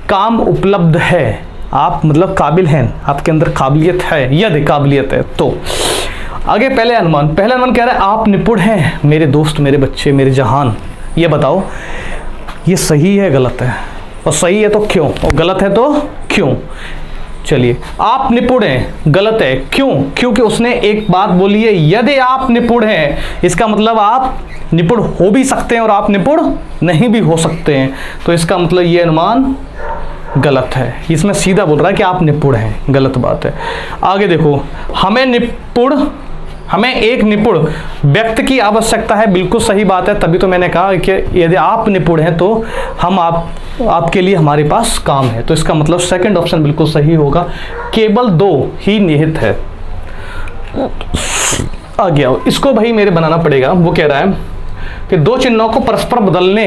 काम उपलब्ध है, आप मतलब काबिल हैं, आपके अंदर काबिलियत है, यदि काबिलियत है तो। आगे पहले अनुमान कह रहा है आप निपुण हैं मेरे दोस्त, मेरे बच्चे, मेरे जहान, ये बताओ ये सही है गलत है, और सही है तो क्यों, और गलत है तो क्यों। चलिए, आप निपुण हैं गलत है, क्यों, क्योंकि उसने एक बात बोली है, यदि आप निपुण हैं, इसका मतलब आप निपुण हो भी सकते हैं और आप निपुण नहीं भी हो सकते हैं, तो इसका मतलब ये अनुमान गलत है। इसमें सीधा बोल रहा है कि आप निपुण हैं, गलत बात है। आगे देखो, हमें एक निपुण व्यक्ति की आवश्यकता है, बिल्कुल सही बात है, तभी तो मैंने कहा कि यदि आप निपुण हैं तो हम आपके लिए हमारे पास काम है, तो इसका मतलब सेकंड ऑप्शन बिल्कुल सही होगा, केवल 2 ही निहित है। आगे आओ, इसको भाई मेरे बनाना पड़ेगा। वो कह रहा है कि 2 चिन्हों को परस्पर बदलने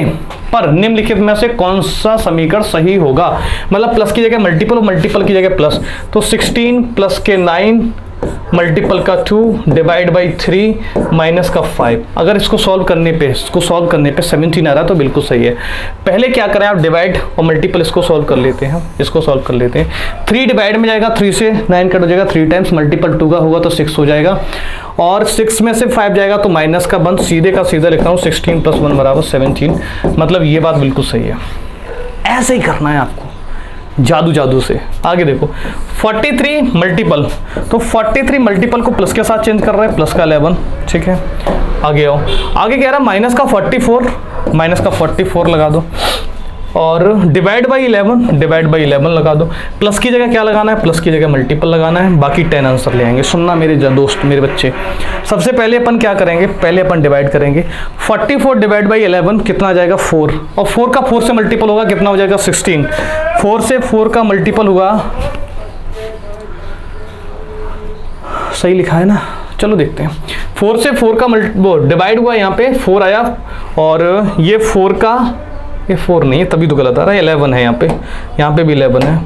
पर निम्नलिखित में से कौन सा समीकरण सही होगा, मतलब प्लस की जगह मल्टीपल और मल्टीपल की जगह प्लस, तो 16 प्लस के 9 मल्टीपल का 2 डिवाइड बाई 3 माइनस का 5। अगर इसको सॉल्व करने पे 17 आ रहा है तो बिल्कुल सही है। पहले क्या करें, आप डिवाइड और मल्टीपल इसको सॉल्व कर लेते हैं, 3 डिवाइड में जाएगा, 3 से 9 कट हो जाएगा, 3 टाइम्स मल्टीपल 2 का होगा तो 6 हो जाएगा, और 6 में से 5 जाएगा तो माइनस का बंद, सीधे का सीधा लिख रहा हूँ, 16 + 1 बराबर 17। मतलब ये बात बिल्कुल सही है, ऐसे ही करना है आपको जादू से। आगे देखो, 43 मल्टीपल, तो 43 मल्टीपल को प्लस के साथ चेंज कर रहे हैं, प्लस का 11, ठीक है। आगे आओ, आगे कह रहा है माइनस का 44 लगा दो, और डिवाइड बाई 11 लगा दो। प्लस की जगह क्या लगाना है, प्लस की जगह मल्टीपल लगाना है, बाकी 10 आंसर ले आएंगे। सुनना मेरे दोस्त, मेरे बच्चे, सबसे पहले अपन क्या करेंगे, पहले अपन डिवाइड करेंगे। 44 डिवाइड बाई 11 कितना आ जाएगा, 4, और 4 का 4 से मल्टीपल होगा, कितना हो जाएगा, 16। 4 से 4 का मल्टीपल हुआ, सही लिखा है ना, चलो देखते हैं। 4 से 4 का डिवाइड हुआ, यहाँ पे 4 आया, और ये 4 का, ये 4 नहीं है तभी तो गलत आ रहा है, 11 है यहाँ पे भी 11 है,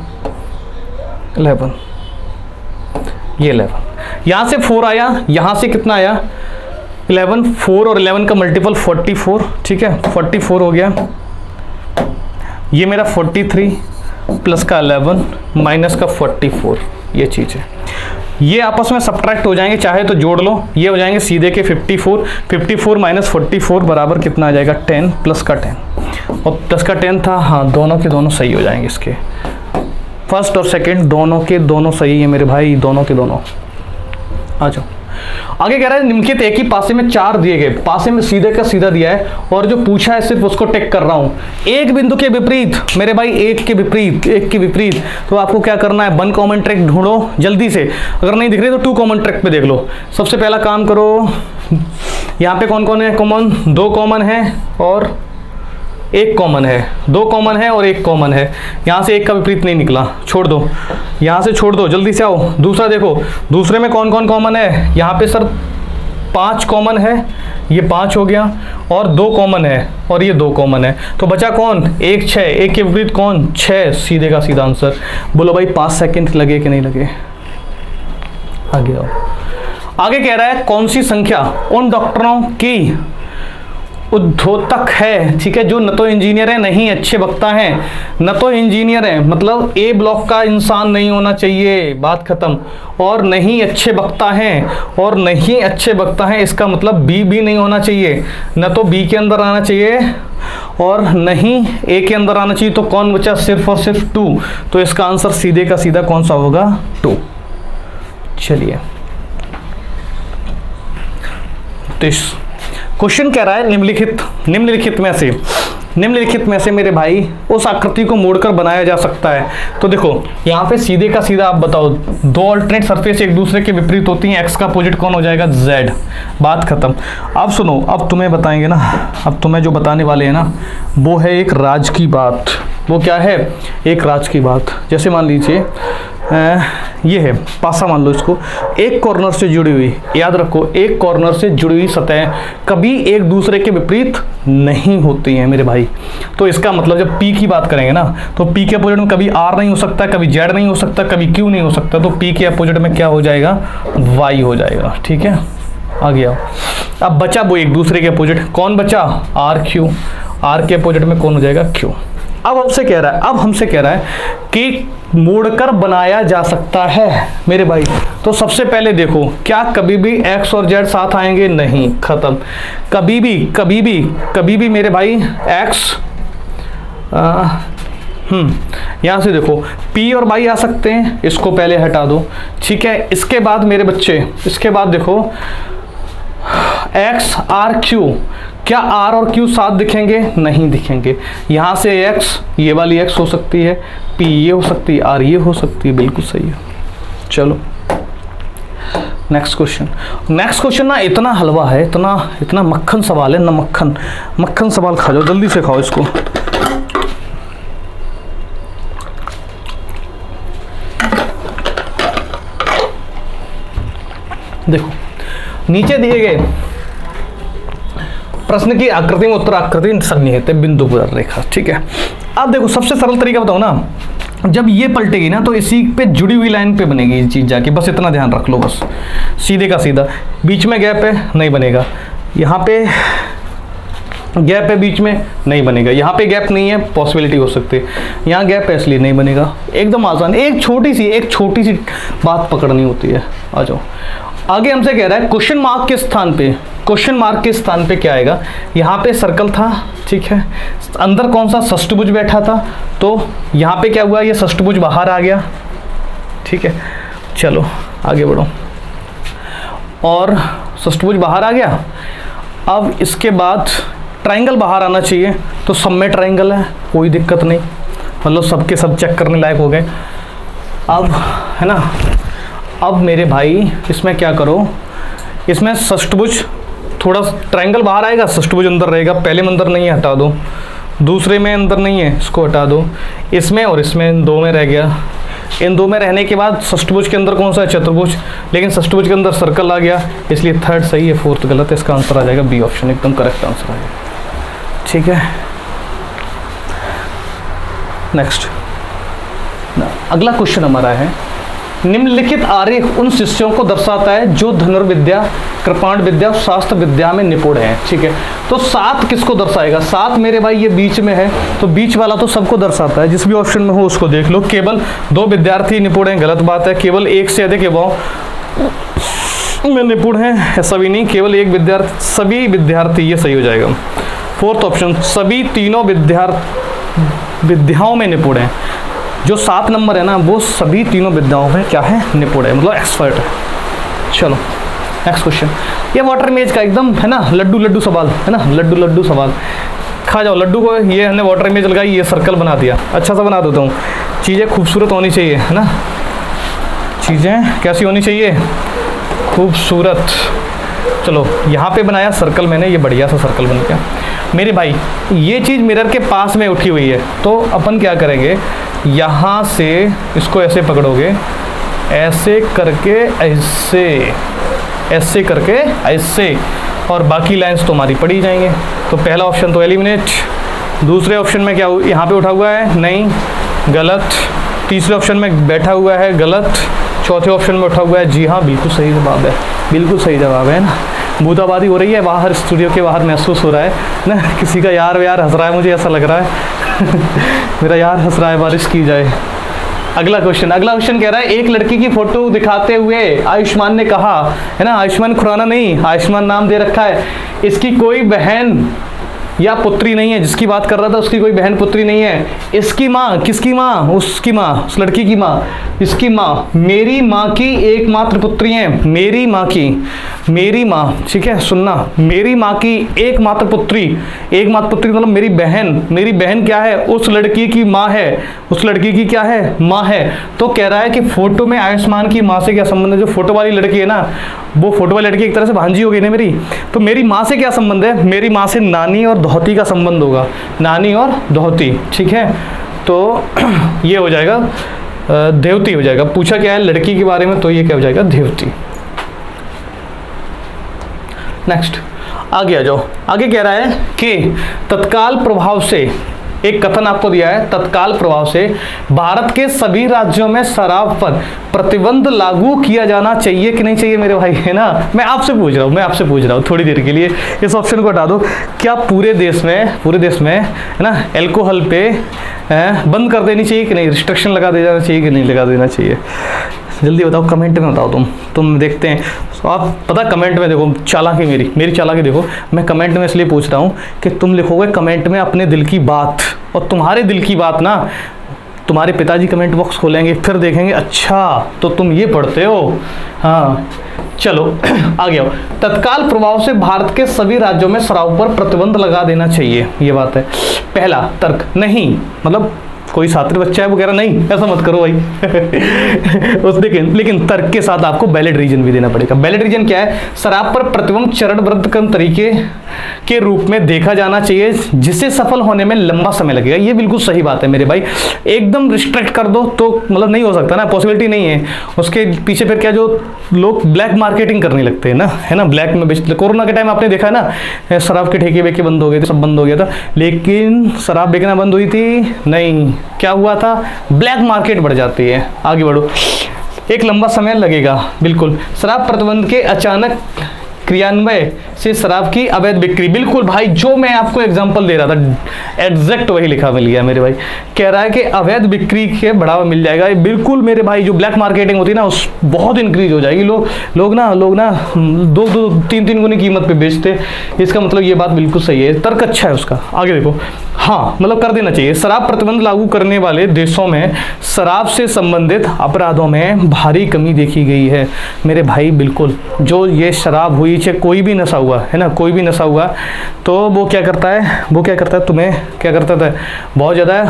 11, ये 11, यहाँ से 4 आया, यहाँ से कितना आया, 11, 4 और 11 का मल्टीपल 44, ठीक है, 44 हो गया। ये मेरा 43 प्लस का 11 माइनस का 44, ये चीज़ है। ये आपस में सब्ट्रैक्ट हो जाएंगे, चाहे तो जोड़ लो, ये हो जाएंगे सीधे के 54 माइनस 44 बराबर कितना आ जाएगा, 10 प्लस का 10, और प्लस का 10 था, हाँ, दोनों के दोनों सही हो जाएंगे, इसके फर्स्ट और सेकंड दोनों के दोनों सही है मेरे भाई, दोनों के दोनों। आ जाओ। आगे कह रहा है निम्नलिखित एक ही पासे में 4 दिए गए, पासे में सीधे का सीधा दिया है और जो पूछा है सिर्फ उसको टिक कर रहा हूं। एक बिंदु के विपरीत मेरे भाई, एक के विपरीत तो आपको क्या करना है, 1 कॉमन ट्रैक ढूंढो जल्दी से, अगर नहीं दिख रही तो 2 कॉमन ट्रैक पे देख लो। सबसे पहला काम करो, यहाँ पे कौन कौन है कॉमन, 2 कॉमन है और 1 कॉमन है, 2 कॉमन है और 1 कॉमन है। यहाँ से 1 का विपरीत नहीं निकला, छोड़ दो, यहाँ से छोड़ दो, जल्दी से आओ। दूसरा देखो, दूसरे में कौन कौन कॉमन है, यहाँ पे सर 5 कॉमन है, ये 5 हो गया और 2 कॉमन है और ये 2 कॉमन है, तो बचा कौन, 1 6, 1 के विपरीत कौन 6, सीधे का सीधा आंसर। बोलो भाई 5 सेकंड लगे कि नहीं लगे, आगे आओ। आगे कह रहा है कौन सी संख्या उन डॉक्टरों की उद्योतक है, ठीक है, जो न तो इंजीनियर है नहीं अच्छे वक्ता हैं, न तो इंजीनियर है मतलब ए ब्लॉक का इंसान नहीं होना चाहिए, बात खत्म, और नहीं अच्छे वक्ता हैं, और नहीं अच्छे वक्ता हैं इसका मतलब बी भी नहीं होना चाहिए, न तो बी के अंदर आना चाहिए और नहीं ए के अंदर आना चाहिए, तो कौन बचा, सिर्फ और सिर्फ 2, तो इसका आंसर सीधे का सीधा कौन सा होगा, 2। चलिए क्वेश्चन कह रहा है निम्नलिखित में से मेरे भाई उस आकृति को मोड़कर बनाया जा सकता है। तो देखो यहाँ पे सीधे का सीधा आप बताओ, 2 ऑल्टरनेट सरफेस एक दूसरे के विपरीत होती हैं, एक्स का अपोजिट कौन हो जाएगा, जेड, बात खत्म। अब सुनो, अब तुम्हें बताएंगे ना, अब तुम्हें जो बताने वाले हैं ना वो है एक राज की बात। वो क्या है, एक राज की बात। जैसे मान लीजिए ये है पासा, मान लो इसको, एक कॉर्नर से जुड़ी हुई, याद रखो एक कॉर्नर से जुड़ी हुई सतह कभी एक दूसरे के विपरीत नहीं होती हैं मेरे भाई। तो इसका मतलब जब P की बात करेंगे ना, तो P के अपोजिट में कभी R नहीं हो सकता, कभी Z नहीं हो सकता, कभी Q नहीं हो सकता, तो P के अपोजिट में क्या हो जाएगा, Y हो जाएगा, ठीक है। आ गया। अब बचा वो एक दूसरे के अपोजिट, कौन बचा, RQ, R के अपोजिट में कौन हो जाएगा, Q। अब हमसे कह रहा है कि मोड़कर बनाया जा सकता है मेरे भाई। तो सबसे पहले देखो, क्या कभी भी x और z साथ आएंगे, नहीं, खत्म। कभी भी मेरे भाई x यहाँ से देखो p और y आ सकते हैं, इसको पहले हटा दो, ठीक है। इसके बाद मेरे बच्चे, इसके बाद देखो x r q, क्या r और q साथ दिखेंगे, नहीं दिखेंगे। यहाँ से x, ये वाली x हो सकती है, p ये हो सकती है, r ये हो सकती है, बिल्कुल सही है। चलो नेक्स्ट क्वेश्चन ना इतना हलवा है, इतना मक्खन सवाल है ना, मक्खन सवाल खा जाओ, जल्दी से खाओ इसको। देखो नीचे दिए गए प्रश्न की आकृति में उत्तर आकृति सन्निहित है बिंदु पर रेखा, ठीक है। अब देखो सबसे सरल तरीका बताओ ना, जब ये पलटेगी ना तो इसी पे जुड़ी हुई लाइन पे बनेगी ये चीज जाके, बस इतना ध्यान रख लो, बस सीधे का सीधा। बीच में गैप है, नहीं बनेगा। यहाँ पे गैप है, बीच में नहीं बनेगा। यहाँ पे गैप नहीं है, पॉसिबिलिटी हो सकती है। यहाँ गैप है इसलिए नहीं बनेगा। एकदम आसान, एक छोटी सी बात पकड़नी होती है। आ जाओ आगे। हमसे कह रहा है क्वेश्चन मार्क के स्थान पे क्या आएगा, यहाँ पे सर्कल था, ठीक है, अंदर कौन सा षष्ठभुज बैठा था, तो यहाँ पे क्या हुआ, ये षष्ठभुज बाहर आ गया, ठीक है। चलो आगे बढ़ो, और षष्ठभुज बाहर आ गया। अब इसके बाद ट्राइंगल बाहर आना चाहिए, तो सब में ट्राइंगल है, कोई दिक्कत नहीं, मतलब सबके सब चेक करने लायक हो गए। अब है ना, अब मेरे भाई इसमें क्या करो, इसमें षष्ठभुज, थोड़ा ट्रायंगल बाहर आएगा, षष्ठभुज अंदर रहेगा। पहले में अंदर नहीं है, हटा दो। दूसरे में अंदर नहीं है, इसको हटा दो। इसमें और इसमें, इन 2 में रह गया। इन 2 में रहने के बाद षष्ठभुज के अंदर कौन सा है, चतुर्भुज, लेकिन षष्ठभुज के अंदर सर्कल आ गया, इसलिए 3rd सही है, 4th गलत है। इसका आंसर आ जाएगा बी ऑप्शन, एकदम करेक्ट आंसर आएगा, ठीक है। नेक्स्ट अगला क्वेश्चन हमारा है, निम्नलिखित आरेख उन शिष्यों को दर्शाता है जो धनुर्विद्या, कृपाण विद्या, शास्त्र विद्या में निपुण है, ठीक है। तो 7 किसको दर्शाएगा, 7 मेरे भाई ये बीच में है, तो बीच वाला तो सबको दर्शाता है, जिस भी ऑप्शन में हो उसको देख लो। केवल 2 विद्यार्थी निपुण हैं, गलत बात है। केवल 1 से अधिक युवाओं में निपुण हैं, ऐसा भी नहीं। केवल 1 विद्यार्थी, सभी विद्यार्थी, ये सही हो जाएगा। 4th ऑप्शन, सभी तीनों विद्याओं में निपुण है। जो 7 नंबर है ना, वो सभी तीनों विद्याओं में क्या है, निपुण है, मतलब एक्सपर्ट है। चलो नेक्स्ट क्वेश्चन, ये वाटर इमेज का एकदम है ना लड्डू लड्डू सवाल है ना, लड्डू लड्डू सवाल। खा जाओ लड्डू को, ये हमने वाटर इमेज लगाई, ये सर्कल बना दिया, अच्छा सा बना देता हूँ। चीज़ें खूबसूरत होनी चाहिए है ना, चीज़ें कैसी होनी चाहिए, खूबसूरत। चलो यहाँ पे बनाया सर्कल मैंने, ये बढ़िया सा सर्कल बन गया। मेरे भाई ये चीज़ मिरर के पास में उठी हुई है, तो अपन क्या करेंगे, यहाँ से इसको ऐसे पकड़ोगे, ऐसे करके ऐसे, ऐसे करके ऐसे, और बाकी लाइंस तो हमारी पड़ी जाएंगे। तो पहला ऑप्शन तो एलिमिनेट। दूसरे ऑप्शन में क्या यहाँ पे उठा हुआ है, नहीं, गलत। तीसरे ऑप्शन में बैठा हुआ है, गलत। चौथे ऑप्शन में उठा हुआ है, जी हाँ बिल्कुल सही जवाब है, बिल्कुल सही जवाब है ना। बूताबादी हो रही है बाहर, स्टूडियो के बाहर महसूस हो रहा है ना, किसी का यार व्यार हंस रहा है, मुझे ऐसा लग रहा है मेरा यार हंस रहा है, बारिश की जाए। अगला क्वेश्चन कह रहा है, एक लड़की की फोटो दिखाते हुए आयुष्मान ने कहा, है ना, आयुष्मान खुराना नहीं, आयुष्मान नाम दे रखा है, इसकी कोई बहन या पुत्री नहीं है। जिसकी बात कर रहा था उसकी कोई बहन पुत्री नहीं है। इसकी माँ, किसकी माँ, उसकी माँ, उस लड़की की माँ, इसकी माँ मेरी माँ की एकमात्र पुत्री है, मेरी माँ की, मेरी माँ, ठीक है सुनना, मेरी माँ की एकमात्र पुत्री, एकमात्र पुत्री मतलब मेरी बहन, मेरी बहन क्या है, उस लड़की की माँ है, उस लड़की की क्या है, माँ है। तो कह रहा है कि फोटो में आयुष्मान की माँ से क्या संबंध है, जो फोटो वाली लड़की है ना, वो फोटो वाली लड़की एक तरह से भांजी हो गई ना मेरी, तो मेरी माँ से क्या संबंध है, मेरी माँ से नानी और धोती का संबंध होगा, नानी और धोती, ठीक है। तो ये हो जाएगा देवती हो जाएगा। पूछा क्या है लड़की के बारे में, तो ये क्या हो जाएगा, देवती। नेक्स्ट आगे आ जाओ। आगे कह रहा है कि तत्काल प्रभाव से, एक कथन आपको दिया है, तत्काल प्रभाव से भारत के सभी राज्यों में शराब पर प्रतिबंध लागू किया जाना चाहिए कि नहीं चाहिए मेरे भाई, है ना। मैं आपसे पूछ रहा हूँ थोड़ी देर के लिए इस ऑप्शन को हटा दो। क्या पूरे देश में है ना एल्कोहल पे बंद कर देनी चाहिए कि नहीं, रिस्ट्रिक्शन लगा दे जाना चाहिए कि नहीं लगा देना चाहिए, जल्दी बताओ, कमेंट में बताओ। तुम देखते हैं तो आप पता, कमेंट में देखो चालाकी, मेरी चालाकी देखो, मैं कमेंट में इसलिए पूछ रहा हूँ कि तुम लिखोगे कमेंट में अपने दिल की बात, और तुम्हारे दिल की बात ना तुम्हारे पिताजी कमेंट बॉक्स खोलेंगे, फिर देखेंगे अच्छा तो तुम ये पढ़ते हो। हाँ चलो आगे आओ। तत्काल प्रभाव से भारत के सभी राज्यों में शराब पर प्रतिबंध लगा देना चाहिए, ये बात है। पहला तर्क, नहीं, मतलब कोई छात्र बच्चा है वो कह रहा नहीं ऐसा मत करो भाई उस लेकिन तर्क के साथ आपको वैलिड रीजन भी देना पड़ेगा। वैलिड रीजन क्या है, शराब पर प्रतिबंध चरणबद्ध क्रम तरीके के रूप में देखा जाना चाहिए जिसे सफल होने में लंबा समय लगेगा। ये बिल्कुल सही बात है मेरे भाई, एकदम रिस्ट्रिक्ट कर दो तो मतलब नहीं हो सकता ना, पॉसिबिलिटी नहीं है। उसके पीछे फिर क्या, जो लोग ब्लैक मार्केटिंग करने लगते हैं ना, है ना, ब्लैक में बेचते। कोरोना के टाइम आपने देखा है ना, शराब के ठेके वेके बंद हो गए थे, सब बंद हो गया था, लेकिन शराब बेचना बंद हुई थी नहीं, क्या हुआ था, ब्लैक मार्केट बढ़ जाती है। आगे बढ़ो, एक लंबा समय लगेगा, बिल्कुल। शराब प्रतिबंध के अचानक क्रियान्वय से शराब की अवैध बिक्री, बिल्कुल भाई, जो मैं आपको एग्जांपल दे रहा था एग्जैक्ट वही लिखा मिल गया मेरे भाई। कह रहा है कि अवैध बिक्री के बढ़ावा मिल जाएगा, बिल्कुल मेरे भाई। जो ब्लैक मार्केटिंग होती है ना उस बहुत इंक्रीज हो जाएगी, लोग ना 2-3 गुनी कीमत पे बेचते। इसका मतलब ये बात बिल्कुल सही है, तर्क अच्छा है उसका। आगे देखो, हाँ मतलब कर देना चाहिए। शराब प्रतिबंध लागू करने वाले देशों में शराब से संबंधित अपराधों में भारी कमी देखी गई है मेरे भाई, बिल्कुल। जो ये शराब हुई, चाहे कोई भी नशा हुआ है ना, कोई भी नशा हुआ, तो वो क्या करता है, तुम्हें क्या करता था, बहुत ज़्यादा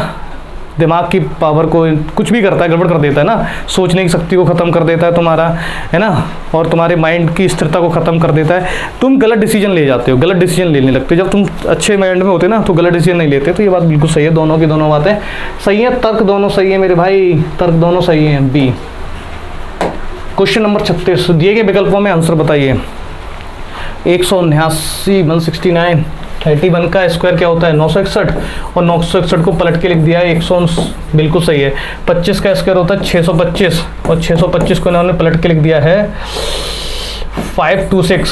दिमाग की पावर को कुछ भी करता है, गड़बड़ कर देता है ना, सोचने की शक्ति को ख़त्म कर देता है तुम्हारा, है ना, और तुम्हारे माइंड की स्थिरता को ख़त्म कर देता है। तुम गलत डिसीजन ले जाते हो, गलत डिसीजन लेने लगते हो। जब तुम अच्छे माइंड में होते ना तो गलत डिसीजन नहीं लेते। तो ये बात बिल्कुल सही है, दोनों की दोनों बातें सही है, तर्क दोनों सही है मेरे भाई, तर्क दोनों सही है। बी क्वेश्चन नंबर 36, दिए गए विकल्पों में आंसर बताइए। 179 169 31 का स्क्वायर क्या होता है, 961, और 961 को पलट के लिख दिया है 100, बिल्कुल सही है। 25 का स्क्वायर होता है 625, और 625 को इन्होंने पलट के लिख दिया है 526,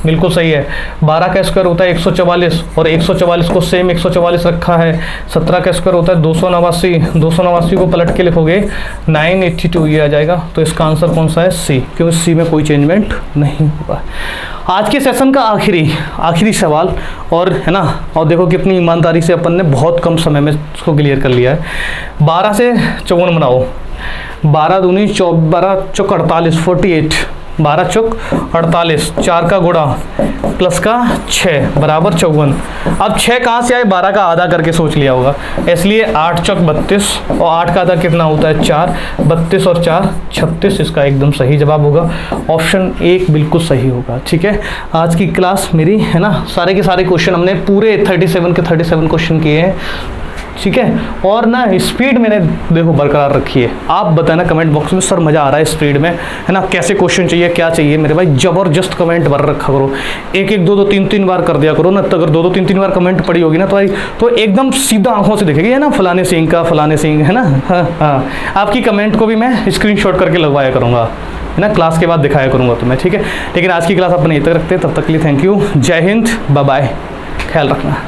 बिल्कुल सही है। 12 का स्क्वायर होता है 144, और 144 को सेम 144 रखा है। 17 का स्क्वायर होता है 289, 289 को पलट के लिखोगे 982, ये आ जाएगा। तो इसका आंसर कौन सा है, सी, क्योंकि सी में कोई चेंजमेंट नहीं हुआ। आज के सेशन का आखिरी सवाल, और है ना, और देखो कितनी ईमानदारी से अपन ने बहुत कम समय में इसको क्लियर कर लिया है। 12 से 54 बनाओ, 12 दूनी 12 चौक 48, 48, 12 चौक 48, 4 का गुणा प्लस का 6 बराबर 54। अब 6 कहाँ से आए, 12 का आधा करके सोच लिया होगा, इसलिए 8 चौक 32 और 8 का आधा कितना होता है 4, 32 और 4 36। इसका एकदम सही जवाब होगा, ऑप्शन 1 बिल्कुल सही होगा। ठीक है, आज की क्लास मेरी है ना, सारे के सारे क्वेश्चन हमने पूरे 37 के 37 क्वेश्चन किए हैं। ठीक है, और ना स्पीड मैंने देखो बरकरार रखी है। आप बताना कमेंट बॉक्स में सर मज़ा आ रहा है स्पीड में, है ना, कैसे क्वेश्चन चाहिए, क्या चाहिए मेरे भाई, ज़बरदस्त कमेंट भर रखा करो। एक एक दो दो तीन तीन बार कर दिया करो ना, तो अगर दो दो तीन तीन बार कमेंट पड़ी होगी ना तो भाई तो एकदम सीधा आंखों से देखेगी, है ना, फलाने सिंह का फलाने सिंह, है ना। हाँ हाँ, आपकी कमेंट को भी मैं स्क्रीनशॉट करके लगवाया करूँगा, है ना, क्लास के बाद दिखाया करूँगा तुम्हें। ठीक है, लेकिन आज की क्लास अपन यहीं तक रखते हैं, तब तक के लिए थैंक यू, जय हिंद, बाय बाय, ख्याल रखना।